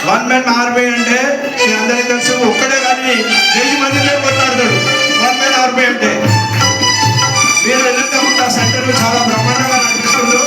One man army అంటే మీ అందరికీ తెలుసు, ఒక్కడే కానీ 1000 మందినే కొట్లాడతాడు వన్ మ్యాన్ ఆర్మీ అంటే. మీరు వెళ్ళేటప్పుడు ఆ సెంటర్ చాలా బ్రహ్మాండంగా నడిపిస్తుండ్రు.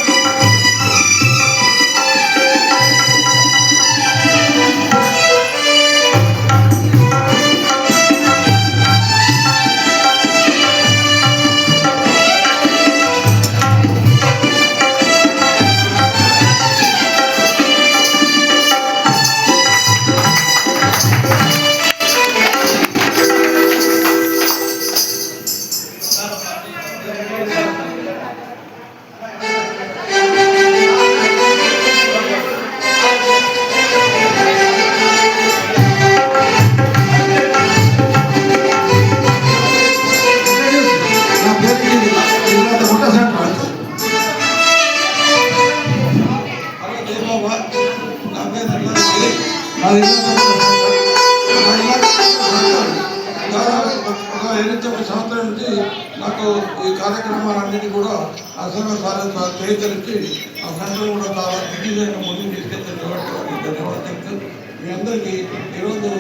సంవత్సరం నుంచి నాకు ఈ కార్యక్రమాలన్నిటి కూడా అసలు సహకరించి ఆ సంఘం కూడా చాలా దిగ్విజయంగా ముందుకు తీసుకెళ్తారు కాబట్టి ధన్యవాదాలు. మీ అందరికీ ఈరోజు